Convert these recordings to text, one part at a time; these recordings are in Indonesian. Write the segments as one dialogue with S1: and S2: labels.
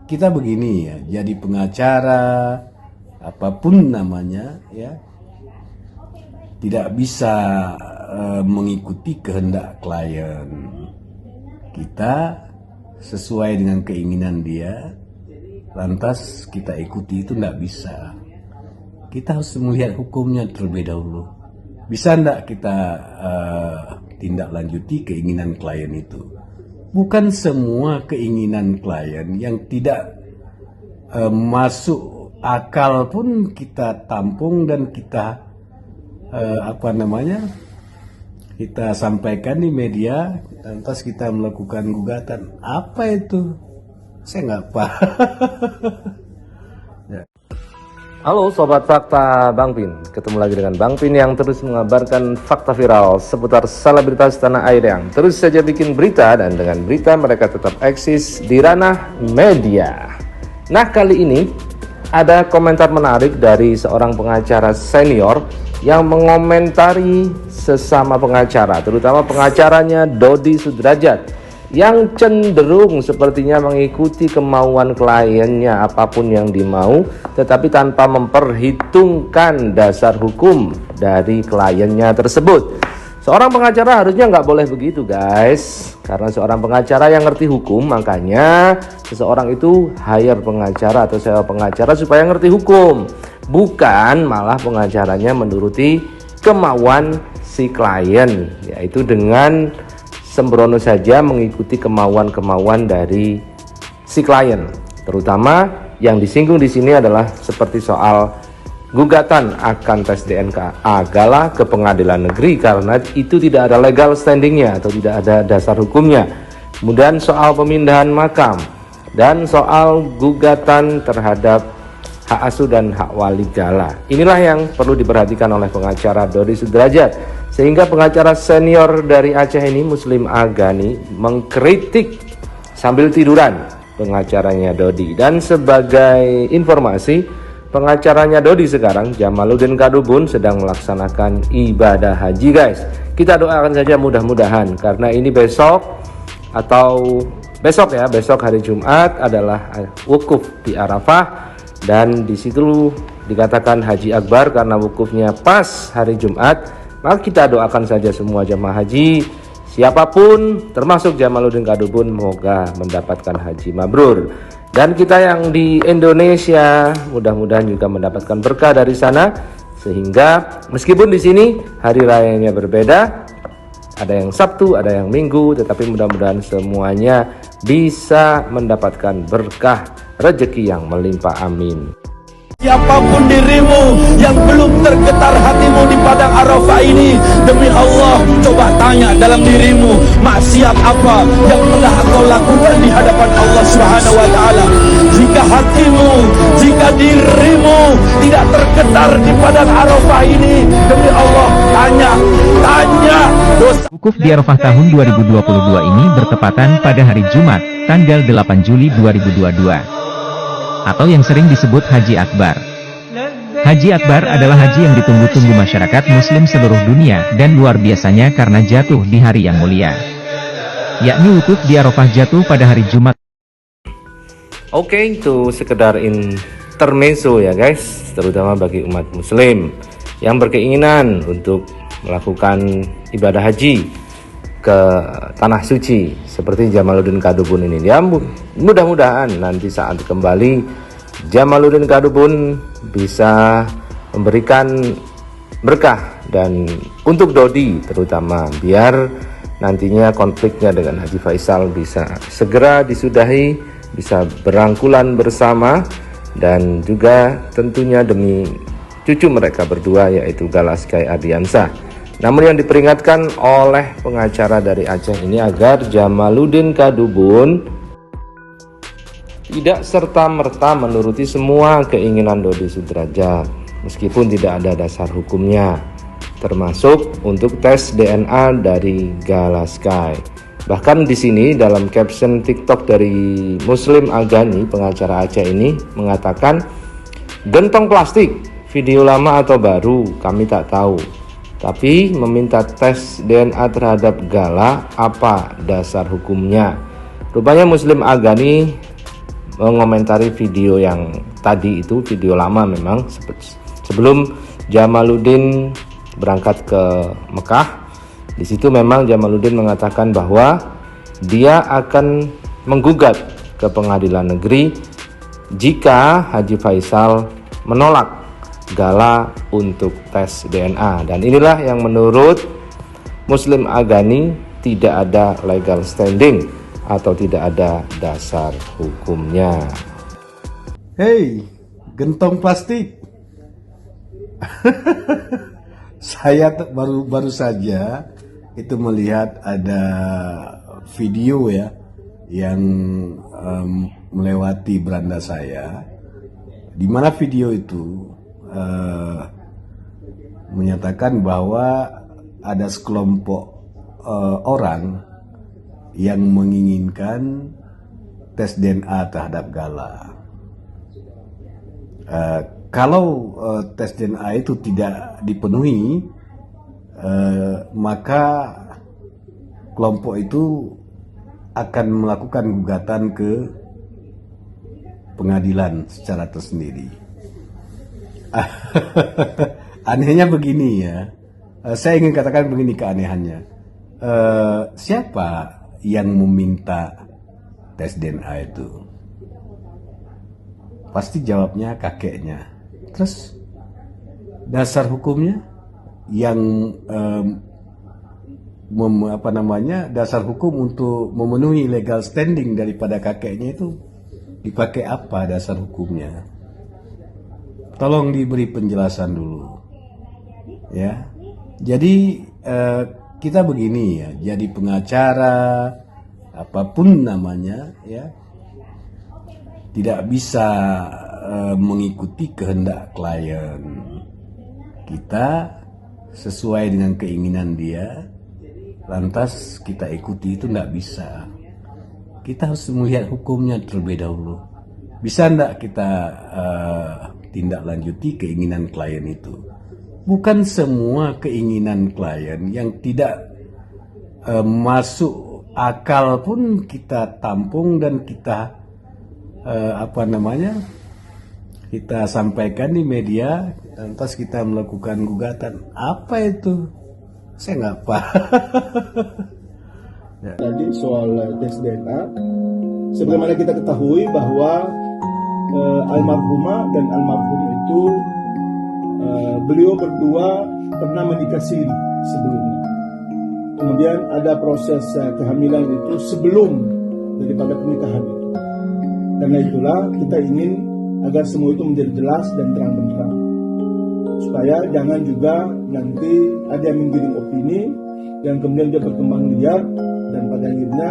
S1: Kita begini ya, jadi pengacara apapun namanya ya, tidak bisa mengikuti kehendak klien. Kita sesuai dengan keinginan dia, lantas kita ikuti, itu tidak bisa. Kita harus melihat hukumnya terlebih dahulu. Bisa tidak kita tindak lanjuti keinginan klien itu? Bukan semua keinginan klien yang tidak masuk akal pun kita tampung dan kita kita sampaikan di media, lantas kita melakukan gugatan. Apa itu? Saya nggak paham.
S2: Halo Sobat Fakta Bang Pin, ketemu lagi dengan Bang Pin yang terus mengabarkan fakta viral seputar selebritas tanah air yang terus saja bikin berita, dan dengan berita mereka tetap eksis di ranah media. Nah, kali ini ada komentar menarik dari seorang pengacara senior yang mengomentari sesama pengacara, terutama pengacaranya Dodi Sudrajat, yang cenderung sepertinya mengikuti kemauan kliennya apapun yang dimau, tetapi tanpa memperhitungkan dasar hukum dari kliennya tersebut. Seorang pengacara harusnya nggak boleh begitu, guys, karena seorang pengacara yang ngerti hukum, makanya seseorang itu hire pengacara atau sewa pengacara supaya ngerti hukum, bukan malah pengacaranya menuruti kemauan si klien, yaitu dengan sembrono saja mengikuti kemauan-kemauan dari si klien. Terutama yang disinggung di sini adalah seperti soal gugatan akan tes DNA Gala ke pengadilan negeri karena itu tidak ada legal standingnya atau tidak ada dasar hukumnya. Kemudian soal pemindahan makam dan soal gugatan terhadap hak asuh dan hak wali Gala. Inilah yang perlu diperhatikan oleh pengacara Dodi Sudrajat. Sehingga pengacara senior dari Aceh ini, Muslim Agani, mengkritik sambil tiduran pengacaranya Dodi. Dan sebagai informasi, pengacaranya Dodi sekarang, Jamaluddin Kadubun, sedang melaksanakan ibadah haji, guys. Kita doakan saja mudah-mudahan, karena ini besok hari Jumat adalah wukuf di Arafah, dan di situ dikatakan haji akbar karena wukufnya pas hari Jumat. Maka kita doakan saja semua jamaah haji, siapapun termasuk Jamaluddin Kadubun, semoga mendapatkan haji mabrur. Dan kita yang di Indonesia mudah-mudahan juga mendapatkan berkah dari sana, sehingga meskipun di sini hari rayanya berbeda, ada yang Sabtu, ada yang Minggu, tetapi mudah-mudahan semuanya bisa mendapatkan berkah rezeki yang melimpah, amin.
S3: Siapapun dirimu yang belum tergetar hatimu di padang Arafah ini, demi Allah, coba tanya dalam dirimu, maksiat apa yang pernah kau lakukan di hadapan Allah Subhanahu wa taala. Jika hatimu, jika dirimu tidak tergetar di padang Arafah ini, demi Allah, tanya dosa.
S4: Wukuf di Arafah tahun 2022 ini bertepatan pada hari Jumat, tanggal 8 Juli 2022. Atau yang sering disebut Haji Akbar. Haji Akbar adalah haji yang ditunggu-tunggu masyarakat muslim seluruh dunia dan luar biasanya karena jatuh di hari yang mulia, yakni wukuf di Arafah jatuh pada hari Jumat.
S2: Oke, itu sekedar intermezzo ya guys, terutama bagi umat muslim yang berkeinginan untuk melakukan ibadah haji ke tanah suci seperti Jamaluddin Kadubun ini. Ya, mudah-mudahan nanti saat kembali Jamaluddin Kadubun bisa memberikan berkah, dan untuk Dodi terutama, biar nantinya konfliknya dengan Haji Faisal bisa segera disudahi, bisa berangkulan bersama, dan juga tentunya demi cucu mereka berdua yaitu Gala Sky Ardiansah. Namun yang diperingatkan oleh pengacara dari Aceh ini agar Jamaluddin Kadubun tidak serta-merta menuruti semua keinginan Dodi Sudrajat, meskipun tidak ada dasar hukumnya, termasuk untuk tes DNA dari Gala Sky. Bahkan di sini dalam caption TikTok dari Muslim Agani, pengacara Aceh ini mengatakan, "Gentong plastik, video lama atau baru, kami tak tahu. Tapi meminta tes DNA terhadap Gala, apa dasar hukumnya?" Rupanya Muslim Agani mengomentari video yang tadi itu, video lama memang, sebelum Jamaluddin berangkat ke Mekah. Di situ memang Jamaluddin mengatakan bahwa dia akan menggugat ke pengadilan negeri jika Haji Faisal menolak Gala untuk tes DNA. Dan inilah yang menurut Muslim Agani tidak ada legal standing atau tidak ada dasar hukumnya.
S1: Hei, gentong plastik. Saya baru saja itu melihat ada video ya yang melewati beranda saya, di mana video itu menyatakan bahwa ada sekelompok orang yang menginginkan tes DNA terhadap Gala. Kalau tes DNA itu tidak dipenuhi, maka kelompok itu akan melakukan gugatan ke pengadilan secara tersendiri. Anehnya begini ya, saya ingin katakan begini keanehannya. Siapa yang meminta tes DNA itu? Pasti jawabnya kakeknya. Terus dasar hukumnya yang dasar hukum untuk memenuhi legal standing daripada kakeknya itu dipakai apa dasar hukumnya? Tolong diberi penjelasan dulu, ya. Jadi kita begini ya, jadi pengacara apapun namanya ya, tidak bisa mengikuti kehendak klien kita sesuai dengan keinginan dia, lantas kita ikuti, itu tidak bisa. Kita harus melihat hukumnya terlebih dahulu. Bisa tidak kita tindak lanjuti keinginan klien itu? Bukan semua keinginan klien yang tidak masuk akal pun kita tampung dan kita kita sampaikan di media, lantas kita melakukan gugatan. Apa itu? Saya nggak paham.
S5: Tadi soal tes DNA, sebagaimana kita ketahui bahwa almarhumah dan almarhum itu beliau berdua pernah menikah siri sebelumnya. Kemudian ada proses kehamilan itu sebelum daripada pernikahan itu. Karena itulah kita ingin agar semua itu menjadi jelas dan terang benderang, supaya jangan juga nanti ada yang menggiring opini yang kemudian dia berkembang liar dan pada akhirnya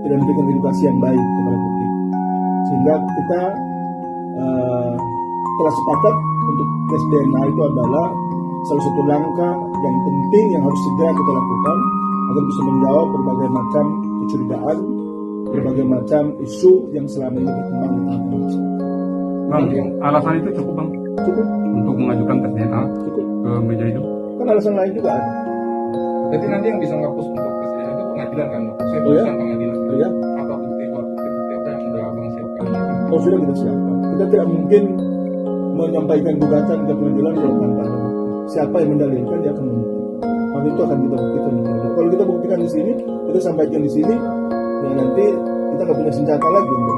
S5: tidak memberikan edukasi yang baik kepada publik. Sehingga kita telah sepakat untuk tes DNA itu adalah salah satu langkah yang penting yang harus segera kita lakukan agar bisa menjawab berbagai macam kecurigaan, berbagai macam isu yang selama ini berkembang di tengah masyarakat.
S6: Bang, alasan itu cukup bang?
S5: Cukup.
S6: Untuk mengajukan tes DNA
S5: Cukup.
S6: ke meja itu?
S5: Kan alasan lain juga ada.
S6: Jadi nanti yang bisa menghapus untuk tes DNA itu pengadilan kan? Saya
S5: Oh ya?
S6: putusan pengadilan.
S5: Oh ya?
S6: Apa bukti apa yang sudah abang siapkan?
S5: Oh sudah kita siapkan. Kita tidak mungkin menyampaikan gugatan ke pengadilan kalau tanpa ada bukti. Siapa yang mendalilkan dia akan membuktikan. Maka itu akan kita buktikan di pengadilan. Kalau kita buktikan di sini, kita sampaikan di sini, ya nanti kita nggak punya senjata lagi untuk